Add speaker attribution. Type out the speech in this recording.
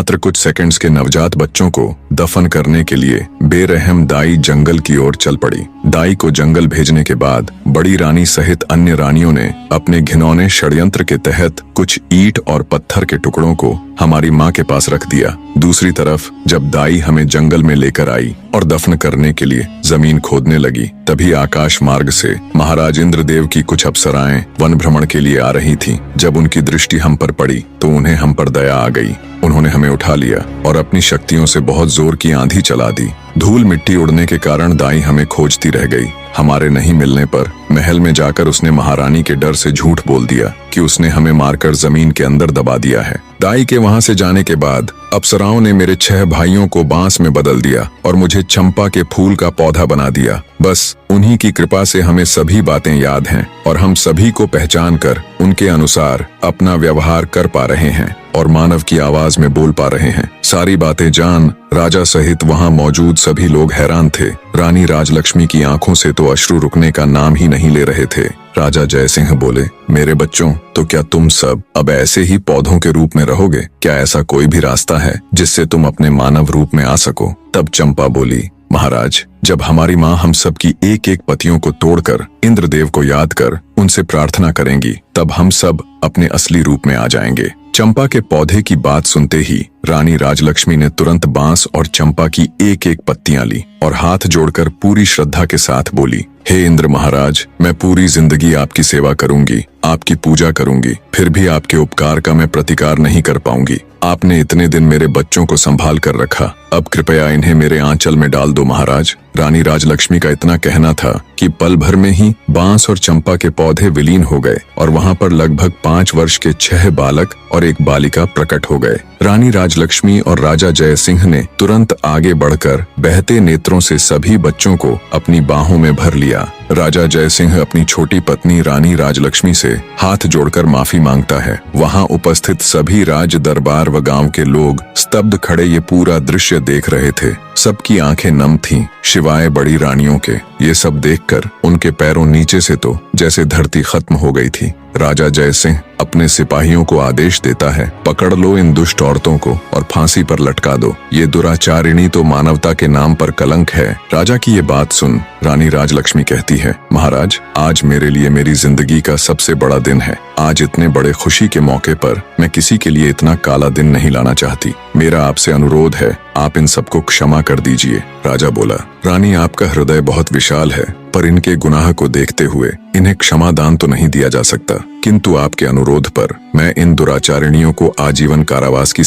Speaker 1: मात्र कुछ सेकंड्स के नवजात बच्चों को दफन करने के लिए बेरहम दाई जंगल की ओर चल पड़ी। दाई को जंगल भेजने के बाद बड़ी रानी सहित अन्य रानियों ने अपने घिनौने षड्यंत्र के तहत कुछ ईंट और पत्थर के टुकड़ों को हमारी माँ के पास रख दिया। दूसरी तरफ जब दाई हमें जंगल में लेकर आई और दफन करने के लिए जमीन खोदने लगी, तभी आकाश मार्ग से महाराज इंद्रदेव की कुछ अप्सराएं वन भ्रमण के लिए आ रही थीं। जब उनकी दृष्टि हम पर पड़ी तो उन्हें हम पर दया आ गई। उन्होंने हमें उठा लिया और अपनी शक्तियों से बहुत जोर की आंधी चला दी। धूल मिट्टी उड़ने के कारण दाई हमें खोजती रह गई। हमारे नहीं मिलने पर महल में जाकर उसने महारानी के डर से झूठ बोल दिया कि उसने हमें मारकर जमीन के अंदर दबा दिया है। दाई के वहां से जाने के बाद अप्सराओं ने मेरे 6 भाइयों को बांस में बदल दिया और मुझे चंपा के फूल का पौधा बना दिया। बस उन्हीं की कृपा से हमें सभी बातें याद हैं और हम सभी को पहचान कर उनके अनुसार अपना व्यवहार कर पा रहे हैं और मानव की आवाज में बोल पा रहे हैं। सारी बातें जान राजा सहित वहां मौजूद सभी लोग हैरान थे। रानी राजलक्ष्मी की आंखों से तो अश्रु रुकने का नाम ही नहीं ले रहे थे। राजा जयसिंह बोले, मेरे बच्चों, तो क्या तुम सब अब ऐसे ही पौधों के रूप में रहोगे? क्या ऐसा कोई भी रास्ता है जिससे तुम अपने मानव रूप में आ सको? तब चंपा बोली, महाराज, जब हमारी माँ हम सब की एक एक पतियों को तोड़कर इंद्रदेव को याद कर उनसे प्रार्थना करेंगी, तब हम सब अपने असली रूप में आ जाएंगे। चंपा के पौधे की बात सुनते ही रानी राजलक्ष्मी ने तुरंत बांस और चंपा की एक एक पत्तियां ली और हाथ जोड़कर पूरी श्रद्धा के साथ बोली, हे इंद्र महाराज, मैं पूरी जिंदगी आपकी सेवा करूंगी, आपकी पूजा करूंगी, फिर भी आपके उपकार का मैं प्रतिकार नहीं कर पाऊंगी। आपने इतने दिन मेरे बच्चों को संभाल कर रखा, अब कृपया इन्हें मेरे आंचल में डाल दो महाराज। रानी राजलक्ष्मी का इतना कहना था कि पल भर में ही बांस और चंपा के पौधे विलीन हो गए और वहां पर लगभग 5 वर्ष के 6 बालक और एक बालिका प्रकट हो गए। रानी राजलक्ष्मी और राजा जयसिंह ने तुरंत आगे बढ़कर बहते नेत्रों से सभी बच्चों को अपनी बाहों में भर लिया। राजा जयसिंह अपनी छोटी पत्नी रानी राजलक्ष्मी से हाथ जोड़कर माफी मांगता है। वहां उपस्थित सभी राज दरबार व गांव के लोग स्तब्ध खड़े ये पूरा दृश्य देख रहे थे। सबकी आंखें नम थीं, शिवाय बड़ी रानियों के। ये सब देखकर उनके पैरों नीचे से तो जैसे धरती खत्म हो गई थी। राजा जयसिंह अपने सिपाहियों को आदेश देता है, पकड़ लो इन दुष्ट औरतों को और फांसी पर लटका दो। ये दुराचारिणी तो मानवता के नाम पर कलंक है। राजा की ये बात सुन रानी राजलक्ष्मी कहती है, महाराज, आज मेरे लिए मेरी जिंदगी का सबसे बड़ा दिन है। आज इतने बड़े खुशी के मौके पर मैं किसी के लिए इतना काला दिन नहीं लाना चाहती। मेरा आपसे अनुरोध है, आप इन सबको क्षमा कर दीजिए। राजा बोला, रानी, आपका हृदय बहुत विशाल है, पर इनके गुनाह को देखते हुए इन्हें क्षमादान तो नहीं दिया जा सकता, किंतु आपके अनुरोध पर मैं इन दुराचारिणियों को आजीवन कारावास की